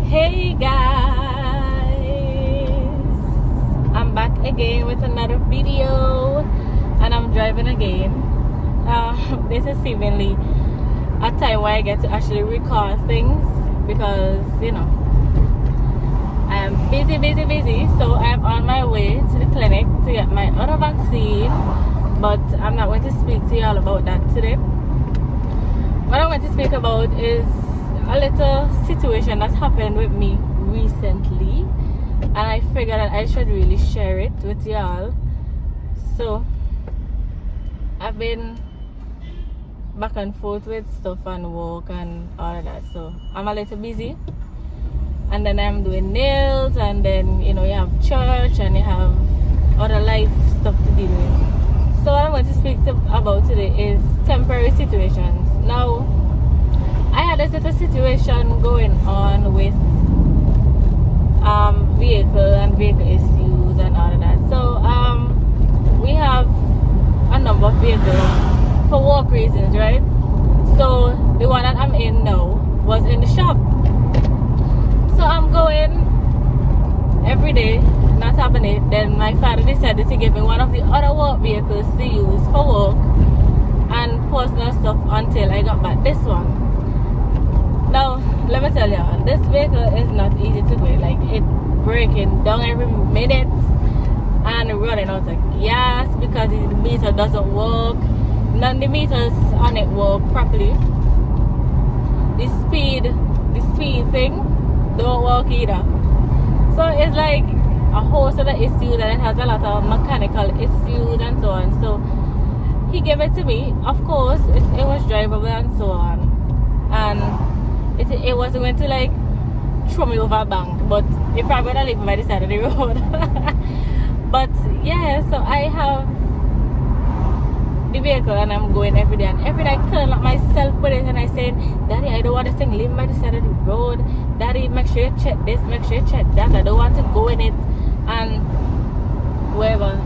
Hey guys, I'm back again with another video and I'm driving again. This is seemingly a time where I get to actually record things because I am busy, so I'm on my way to the clinic to get my other vaccine, but I'm not going to speak to y'all about that today. What I'm going to speak about is a little situation that's happened with me recently, and I figured that I should really share it with y'all. So I've been back and forth with stuff and work and all of that, so I'm a little busy, and then I'm doing nails, and then you have church and you have other life stuff to deal with. So what I'm going to speak about today is temporary situations. Now, I had a little situation going on with vehicle and vehicle issues and all of that. So we have a number of vehicles for work reasons, right? So the one that I'm in now was in the shop. So I'm going every day, not having it. Then my father decided to give me one of the other work vehicles to use for work and personal stuff until I got back this one. Now, let me tell y'all, this vehicle is not easy to go. Like, it's breaking down every minute and running out of gas because the meter doesn't work. None of the meters on it work properly. The speed thing don't work either. So it's like a whole set of issues, and it has a lot of mechanical issues and so on. So he gave it to me. Of course, it was drivable and so on, and it wasn't going to like throw me over a bank, but it probably would have lived by the side of the road. But yeah, so I have the vehicle and I'm going every day, and every day I curl up myself with it and I say, Daddy, I don't want this thing living by the side of the road. Daddy, make sure you check this, make sure you check that. I don't want to go in it and whatever.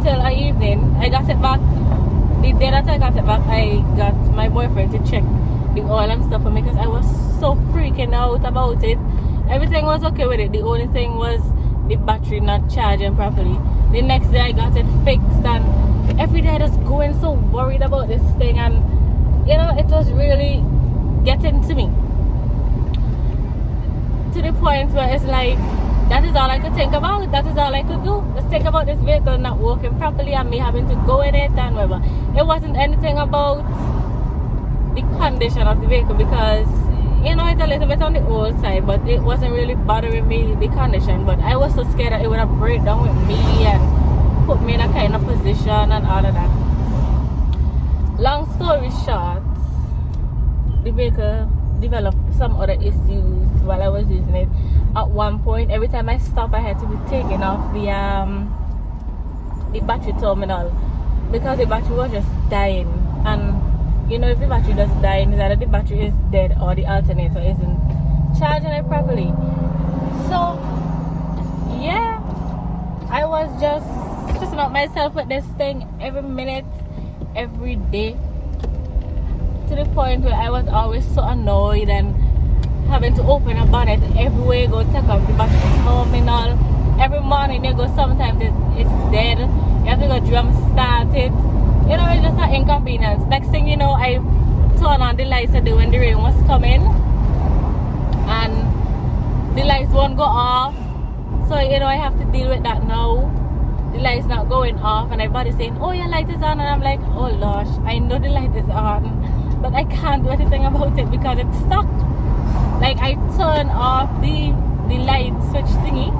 Till a evening I got it back. The day that I got it back, I got my boyfriend to check the oil and stuff for me because I was so freaking out about it. Everything was okay with it. The only thing was the battery not charging properly. The next day I got it fixed, and every day I was going so worried about this thing, and it was really getting to me to the point where it's like that is all I could think about. That is all I could do. Just think about this vehicle not working properly and me having to go in it and whatever. It wasn't anything about the condition of the vehicle because it's a little bit on the old side, but it wasn't really bothering me, the condition. But I was so scared that it would have break down with me and put me in a kind of position and all of that. Long story short, the vehicle developed some other issues while I was using it. At one point, every time I stopped, I had to be taking off the battery terminal because the battery was just dying. And if the battery just dying, it's either the battery is dead or the alternator isn't charging it properly. So yeah, I was just stressing out myself with this thing every minute, every day, to the point where I was always so annoyed and having to open a bonnet everywhere you go, take off the battery terminal. Every morning you go, sometimes it's dead. You have to go drum start it. It's just an inconvenience. Next thing you know, I turn on the lights when the rain was coming, and the lights won't go off. So I have to deal with that now. The light's not going off, and everybody's saying, "Oh, your light is on," and I'm like, "Oh gosh, I know the light is on, but I can't do anything about it because it's stuck." Like, I turn off the light switch thingy,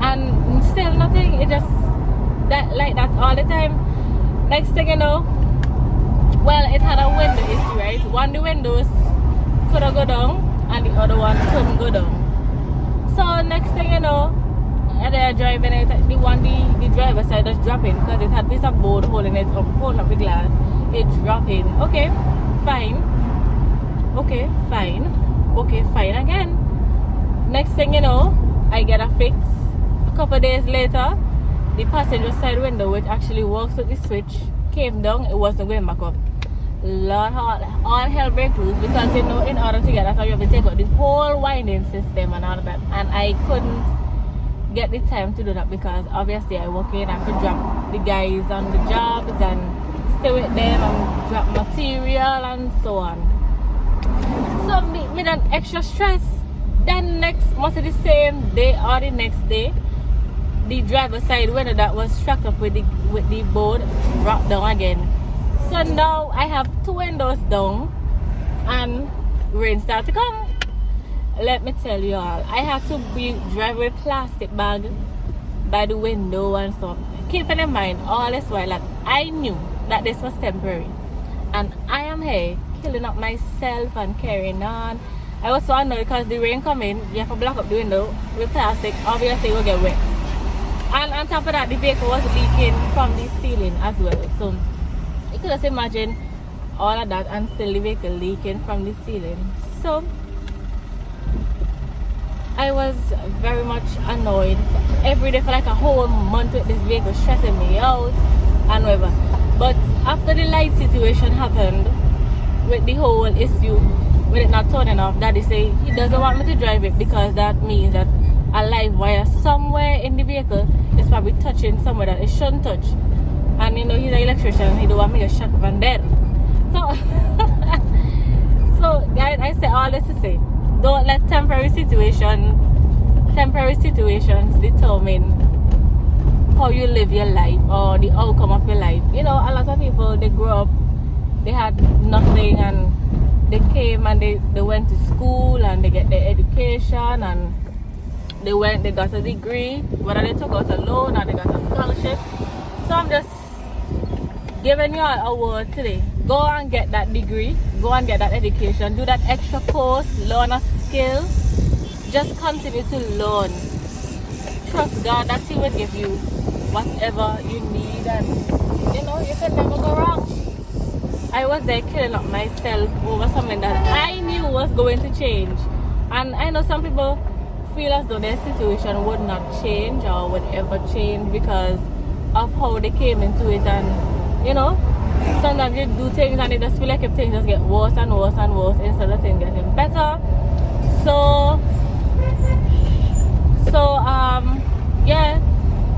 and still nothing. It just like that all the time. Next thing you know, well, it had a window issue, right? One of the windows could have go down and the other one couldn't go down. So next thing you know, they're driving it, the driver's side was dropping because it had this board holding it up, holding up the glass. It's dropping. Okay, fine. Okay, fine. Okay, fine again. Next thing you know, I get a fix. A couple days later, the passenger side window, which actually works with the switch, came down. It wasn't going back up. Lord, all hell break loose because you know, in order to get that, you have to take out the whole winding system and all of that. And I couldn't get the time to do that because obviously I work in, I have to drop the guys on the jobs and stay with them and drop material and so on. So me done extra stress. Then next, must be the same day or the next day, the driver's side window that was struck up with the board dropped down again. So now I have 2 windows down and rain start to come. Let me tell you all, I had to be driving with plastic bag by the window and so. Keeping in mind all this while that I knew that this was temporary, and I am here killing up myself and carrying on. I was so annoyed because the rain coming, you have to block up the window with plastic, obviously it will get wet. And on top of that, the vehicle was leaking from the ceiling as well. So you could just imagine all of that and still the vehicle leaking from the ceiling. So I was very much annoyed every day for like a whole month with this vehicle stressing me out and whatever. But after the light situation happened with the whole issue with it not turning off, Daddy say he doesn't want me to drive it because that means that a live wire somewhere in the vehicle is probably touching somewhere that it shouldn't touch. And you know, he's an electrician, he don't want me to shut up and dead. So so guys, I say all this to say, don't let temporary situations determine how you live your life or the outcome of your life. You know, a lot of people, they grow up, they had nothing and they came and they went to school and they get their education and they got a degree, whether they took out a loan or they got a scholarship. So I'm just giving you all a word today. Go and get that degree, go and get that education, do that extra course, learn a skill. Just continue to learn. Trust God that He will give you whatever you need, and you know, you can never go wrong. I was there killing up myself over something that I knew was going to change. And I know some people feel as though their situation would not change or would ever change because of how they came into it. And you know, sometimes you do things and it just feel like if things just get worse and worse and worse instead of things getting better. So yeah,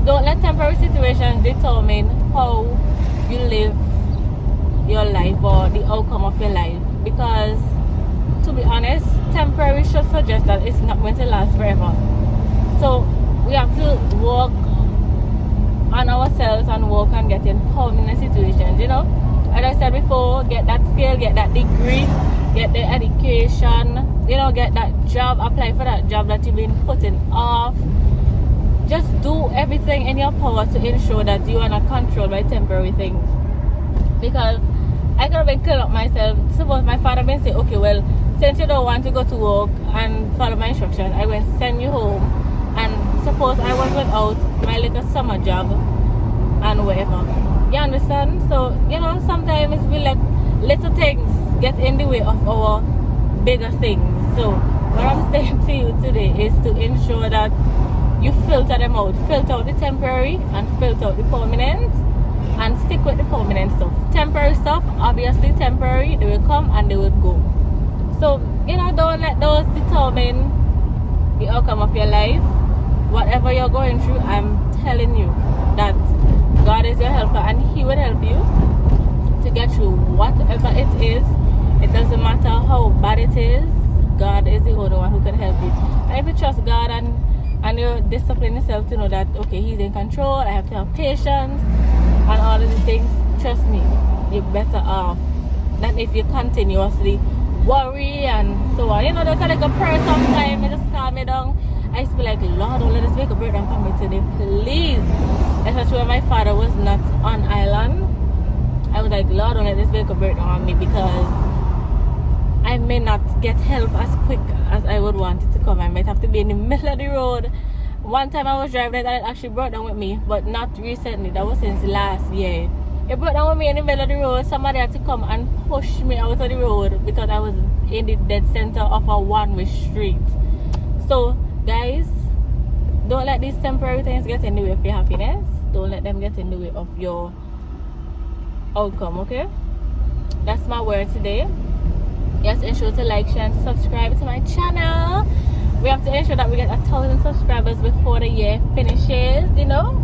don't let temporary situations determine how you live your life or the outcome of your life, because to be honest, temporary should suggest that it's not going to last forever. So we have to work on ourselves and work on getting permanent situations, you know. As I said before, get that skill, get that degree, get the education, you know, get that job, apply for that job that you've been putting off. Just do everything in your power to ensure that you are not controlled by temporary things. Because I could have been killing up myself. Suppose my father been say, okay, well, since you don't want to go to work and follow my instructions, I will send you home. And suppose I was without my little summer job and whatever. You understand? So, you know, sometimes we let little things get in the way of our bigger things. So, what I'm saying to you today is to ensure that you filter them out. Filter out the temporary and filter out the permanent. And stick with the permanent stuff. Temporary stuff, obviously temporary, they will come and they will go. So, you know, don't let those determine the outcome of your life. Whatever you're going through, I'm telling you that God is your helper and He will help you to get through whatever it is. It doesn't matter how bad it is, God is the only one who can help you. And if you trust God and you discipline yourself to know that, okay, He's in control, I have to have patience and all of these things, trust me, you're better off than if you continuously worry and so on. You know, there's like a prayer sometimes, it just calm me down. I used to be like, Lord, don't let this make a breakdown for me today, please. Especially when my father was not on island, I was like, Lord, don't let this make a breakdown on me, because I may not get help as quick as I would want it to come. I might have to be in the middle of the road. One time I was driving it and it actually broke down with me, but not recently. That was since last year. It broke down with me in the middle of the road. Somebody had to come and push me out of the road because I was in the dead center of a one-way street. So, guys, don't let these temporary things get in the way of your happiness. Don't let them get in the way of your outcome, okay? That's my word today. Yes, ensure to like, share, and subscribe to my channel. We have to ensure that we get 1,000 subscribers before the year finishes, you know.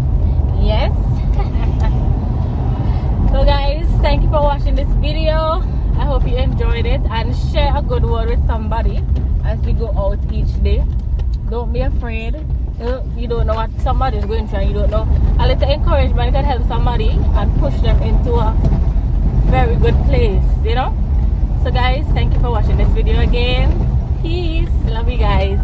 Yes. So guys, thank you for watching this video. I hope you enjoyed it, and share a good word with somebody as we go out each day. Don't be afraid. You don't know what somebody is going through, and you don't know. A little encouragement can help somebody and push them into a very good place, you know. So guys, thank you for watching this video again. Peace. Love you guys.